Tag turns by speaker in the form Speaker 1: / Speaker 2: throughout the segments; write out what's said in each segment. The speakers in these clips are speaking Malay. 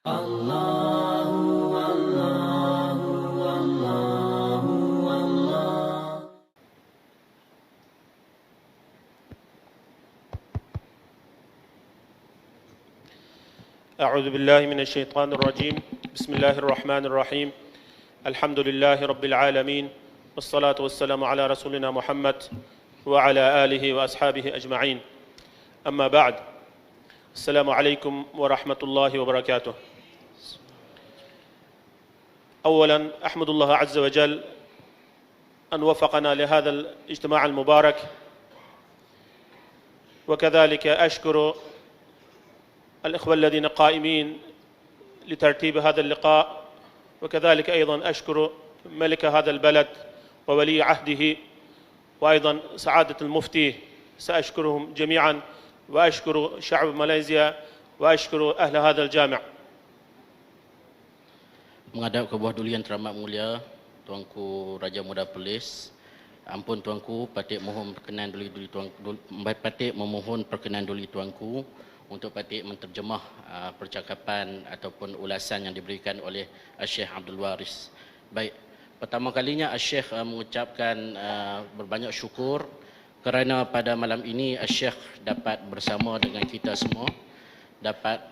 Speaker 1: Allahu Allahu Allahu Allah.
Speaker 2: أعوذ بالله من الشيطان الرجيم. بسم الله الرحمن الرحيم. الحمد لله رب العالمين، والصلاة والسلام على رسولنا محمد وعلى آله وأصحابه أجمعين. أما بعد، السلام عليكم ورحمة الله وبركاته. أولا أحمد الله عز وجل أن وفقنا لهذا الاجتماع المبارك، وكذلك أشكر الإخوة الذين قائمين لترتيب هذا اللقاء، وكذلك أيضا أشكر ملك هذا البلد وولي عهده، وأيضا سعادة المفتي، سأشكرهم جميعا، وأشكر شعب ماليزيا، وأشكر أهل هذا الجامع.
Speaker 3: Menghadap ke bawah duli yang teramat mulia, Tuanku Raja Muda Perlis. Ampun Tuanku, patik mohon perkenan duli Tuanku, patik memohon perkenan duli Tuanku untuk patik menterjemah percakapan ataupun ulasan yang diberikan oleh Syekh Abdul Waris. Baik, pertama kalinya Syekh mengucapkan berbanyak syukur kerana pada malam ini Syekh dapat bersama dengan kita semua, dapat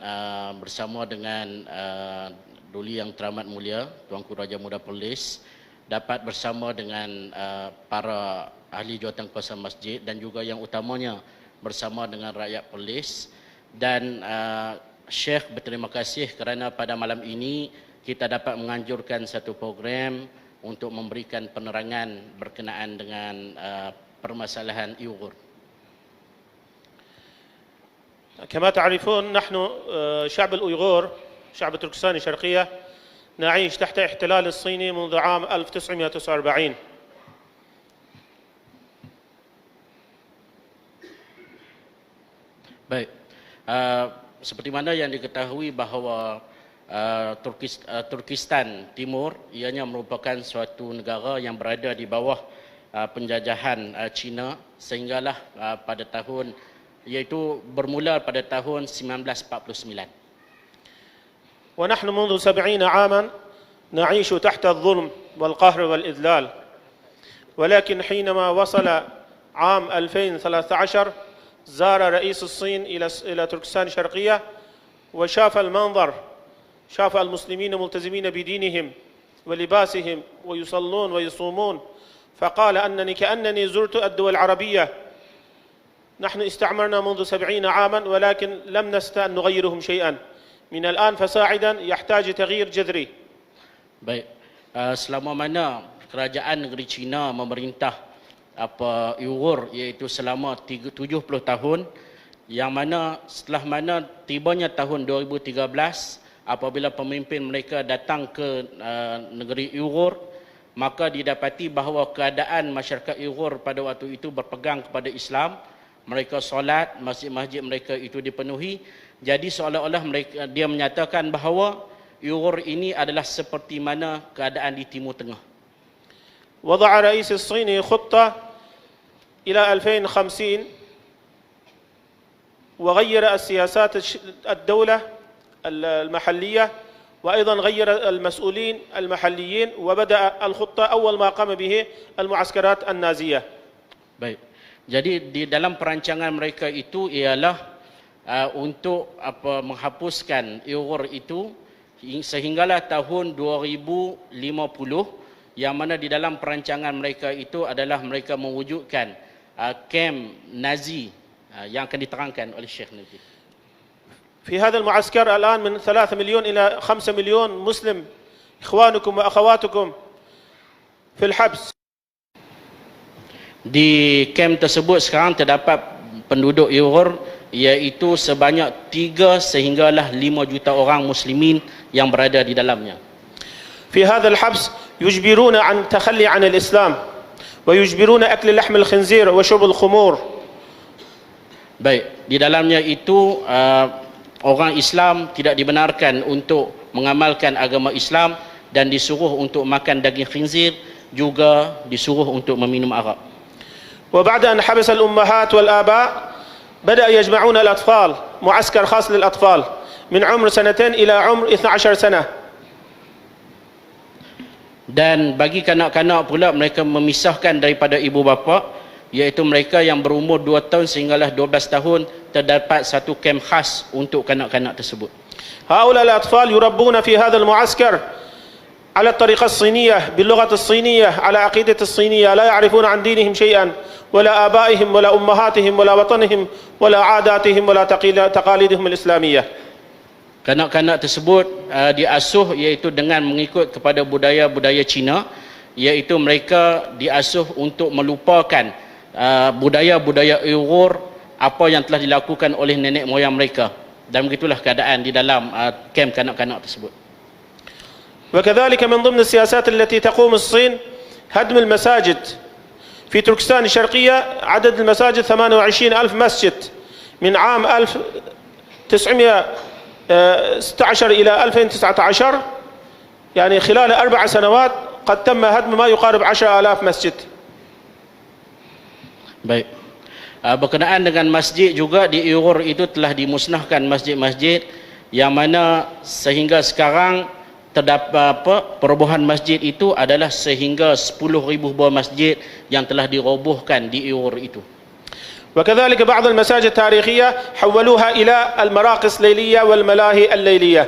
Speaker 3: bersama dengan Duli yang teramat mulia, Tuanku Raja Muda Perlis, dapat bersama dengan para ahli jawatankuasa masjid dan juga yang utamanya bersama dengan rakyat Perlis. Dan Syekh berterima kasih kerana pada malam ini kita dapat menganjurkan satu program untuk memberikan penerangan berkenaan dengan permasalahan Uyghur.
Speaker 2: كما تعرفون، نحن شعب الأيغور، شعب تركستان الشرقية، نعيش تحت احتلال الصيني منذ عام 1949.
Speaker 3: Baik, seperti mana yang diketahui bahawa Turkistan Timur ianya merupakan suatu negara yang berada di bawah penjajahan Cina sehinggalah pada tahun, iaitu bermula pada tahun 1949.
Speaker 2: ونحن منذ 70 عاما نعيش تحت الظلم والقهر والإذلال، ولكن حينما وصل عام 2013 زار رئيس الصين إلى تركستان الشرقية وشاف المنظر، شاف المسلمين ملتزمين بدينهم ولباسهم ويصلون ويصومون، فقال كأنني زرت الدول العربية. نحن استعمرنا منذ 70 عاما ولكن لم نستطع أن نغيرهم شيئا، من الآن فساعدا يحتاج تغيير جذري.
Speaker 3: Baik, selama mana kerajaan negeri China memerintah Uyghur, iaitu selama 70 tahun, yang mana setelah mana tibanya tahun 2013 apabila pemimpin mereka datang ke negeri Uyghur, maka didapati bahawa keadaan masyarakat Uyghur pada waktu itu berpegang kepada Islam. Mereka solat, masjid-masjid mereka itu dipenuhi. Jadi seolah-olah dia menyatakan bahawa Uyghur ini adalah seperti mana keadaan di Timur Tengah.
Speaker 2: وضع رئيس الصيني خطة إلى 2050 وغير السياسات الدولة المحلية، وأيضا غير المسؤولين المحليين، وبدأ الخطة أول ما قام به المعسكرات النازية.
Speaker 3: Baik. Jadi di dalam perancangan mereka itu ialah untuk menghapuskan Uyghur itu sehinggalah tahun 2050, yang mana di dalam perancangan mereka itu adalah mereka mewujudkan kem Nazi yang akan diterangkan oleh Syekh nanti.
Speaker 2: في هذا المعسكر الآن من 3 مليون إلى 5 مليون مسلم، إخوانكم وأخواتكم في الحبس.
Speaker 3: Di kem tersebut sekarang terdapat penduduk Uyghur iaitu sebanyak 3 sehinggalah 5 juta orang muslimin yang berada di dalamnya.
Speaker 2: في هذا الحبس يجبرون عن التخلي عن الإسلام، ويجبرون أكل لحم الخنزير وشرب الخمور.
Speaker 3: Baik, di dalamnya itu orang Islam tidak dibenarkan untuk mengamalkan agama Islam dan disuruh untuk makan daging khinzir, juga disuruh untuk meminum arak.
Speaker 2: وبعد أن حبس الأمهات والآباء بدأ يجمعون الأطفال، معسكر خاص للأطفال. من عمر 2 إلى عمر 12 سنة.
Speaker 3: Dan bagi kanak-kanak pula mereka memisahkan daripada ibu bapa, iaitu mereka yang berumur 2 tahun sehinggalah 12 tahun terdapat satu kem khas untuk kanak-kanak tersebut.
Speaker 2: هؤلاء الأطفال يربون في هذا المعسكر على الطريقة الصينية باللغة الصينية على عقيدة الصينية، لا يعرفون عن دينهم شيئا ولا آبائهم ولا أمهاتهم ولا وطنهم ولا عاداتهم ولا تقاليدهم الإسلامية.
Speaker 3: Kanak-kanak tersebut diasuh iaitu dengan mengikut kepada budaya-budaya Cina, iaitu mereka diasuh untuk melupakan budaya-budaya Uyghur, apa yang telah dilakukan oleh nenek moyang mereka. Dan begitulah keadaan di dalam kem kanak-kanak tersebut.
Speaker 2: وكذلك من ضمن السياسات التي تقوم الصين هدم المساجد. في تركستان الشرقية عدد المساجد 28,000 مسجد من عام 1916 إلى 2019، يعني خلال 4 سنوات قد تم هدم ما يقارب 10,000 مسجد.
Speaker 3: Baik. Berkenaan dengan masjid juga di Uyghur itu telah dimusnahkan masjid-masjid yang mana sehingga sekarang terdapat perobohan masjid itu adalah sehingga 10,000 buah masjid yang telah dirobohkan di Uyghur itu.
Speaker 2: وكذلك بعض المساجد التاريخية حولوها إلى المراقص الليلية والملاهي الليلية.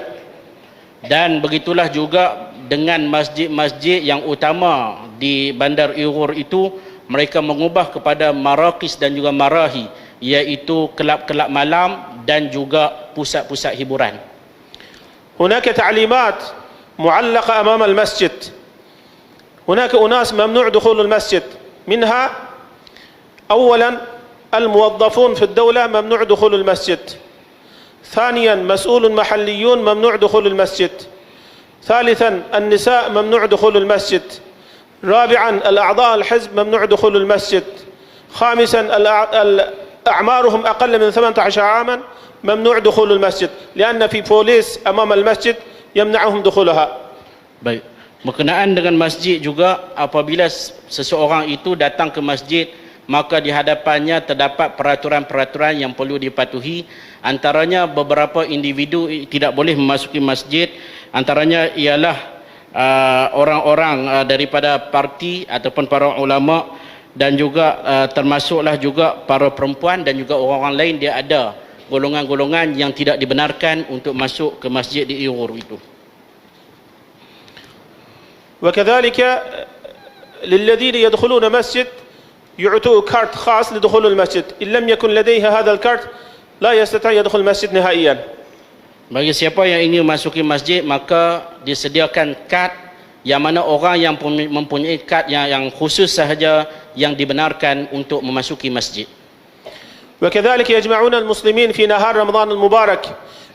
Speaker 3: Dan begitulah juga dengan masjid-masjid yang utama di bandar Uyghur itu, mereka mengubah kepada marakis dan juga marahi, iaitu kelab-kelab malam dan juga pusat-pusat hiburan.
Speaker 2: هناك تعليمات معلقة أمام المسجد. هناك أناس ممنوع دخول المسجد، منها أولا الموظفون في الدولة ممنوع دخول المسجد، ثانيا مسؤول محليون ممنوع دخول المسجد، ثالثا النساء ممنوع دخول المسجد، رابعا الأعضاء الحزب ممنوع دخول المسجد، خامسا أعمارهم أقل من 18 عاما ممنوع دخول المسجد، لأن في بوليس أمام المسجد يمنعهم دخولها.
Speaker 3: Baik. Berkenaan dengan masjid juga, apabila seseorang itu datang ke masjid, maka di hadapannya terdapat peraturan-peraturan yang perlu dipatuhi. Antaranya beberapa individu tidak boleh memasuki masjid, antaranya ialah orang-orang daripada parti ataupun para ulama, dan juga termasuklah juga para perempuan dan juga orang-orang lain. Dia ada golongan-golongan yang tidak dibenarkan untuk masuk ke masjid di Uyghur itu.
Speaker 2: وكذلك للذين يدخلون مسجد يعطوا كارت خاص لدخول المسجد، إن لم يكن لديها هذا الكارت لا يستطيع يدخل المسجد نهائيا.
Speaker 3: Bagi siapa yang ingin masuki masjid, maka disediakan kad yang mana orang yang mempunyai kad yang khusus sahaja yang dibenarkan untuk memasuki masjid.
Speaker 2: وكذلك يجمعون المسلمين في نهار رمضان المبارك،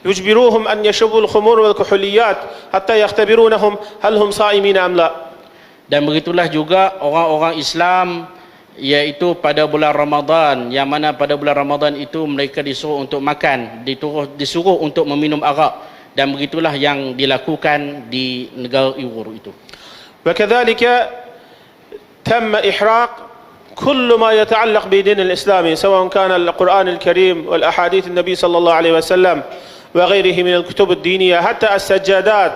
Speaker 2: يجبروهم أن يشربوا الخمور والكحوليات حتى يختبرونهم هل هم صائمين أم لا.
Speaker 3: Dan begitulah juga orang-orang Islam, iaitu pada bulan Ramadan, yang mana pada bulan Ramadan itu mereka disuruh untuk makan, disuruh untuk meminum arak, dan begitulah yang dilakukan di negara Uyghur itu.
Speaker 2: وكذلك تم إحراق كل ما يتعلق بدين الإسلامي، سواء كان القرآن الكريم والأحاديث النبي صلى الله عليه وسلم وغيره من الكتب الدينية، حتى السجادات،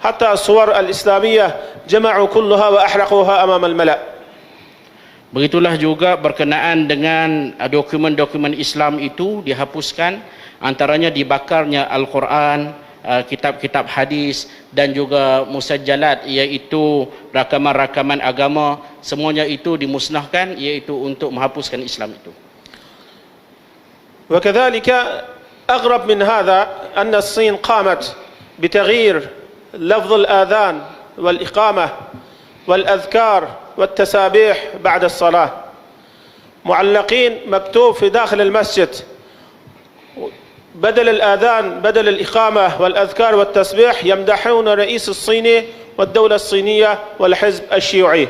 Speaker 2: حتى الصور الإسلامية جمعوا كلها وأحرقوها أمام الملأ.
Speaker 3: Begitulah juga berkenaan dengan dokumen-dokumen Islam itu dihapuskan, antaranya dibakarnya Al-Quran, kitab-kitab hadis, dan juga musajjalat, iaitu rakaman-rakaman agama, semuanya itu dimusnahkan, iaitu untuk menghapuskan Islam itu.
Speaker 2: وكذلك أغرب من هذا أن الصين قامت بتغيير لفظ الآذان والإقامة والأذكار والتسابيح بعد الصلاة، معلقين مكتوب في داخل المسجد بدل الآذان بدل الإقامة والأذكار والتسبيح يمدحون الرئيس الصيني والدولة الصينية والحزب الشيوعي.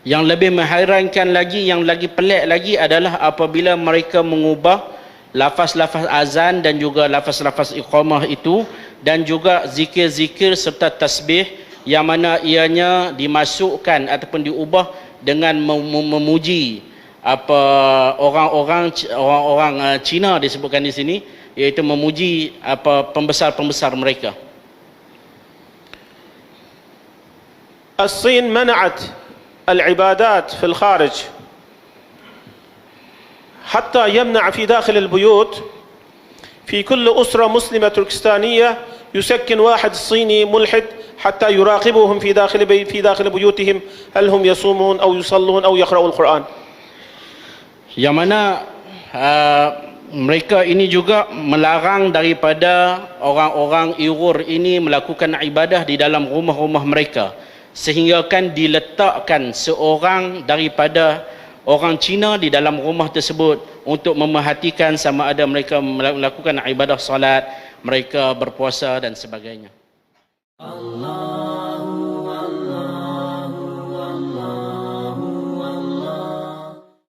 Speaker 3: Yang lebih mengherankan lagi, yang lagi pelik lagi adalah apabila mereka mengubah lafaz-lafaz azan dan juga lafaz-lafaz iqamah itu, dan juga zikir-zikir serta tasbih, yang mana ianya dimasukkan ataupun diubah dengan memuji orang-orang Cina disebutkan di sini, iaitu memuji pembesar-pembesar mereka.
Speaker 2: الصين منعت العبادات في الخارج حتى يمنع في داخل البيوت. في كل أسرة مسلمة تركستانية يسكن واحد صيني ملحد حتى يراقبهم في داخل بيوتهم هل هم يصومون أو يصلون أو يقرؤون القرآن.
Speaker 3: Yang mana mereka ini juga melarang daripada orang-orang Uyghur ini melakukan ibadah di dalam rumah-rumah mereka, sehingga kan diletakkan seorang daripada orang Cina di dalam rumah tersebut untuk memerhatikan sama ada mereka melakukan ibadah salat, mereka berpuasa dan sebagainya.
Speaker 1: Allah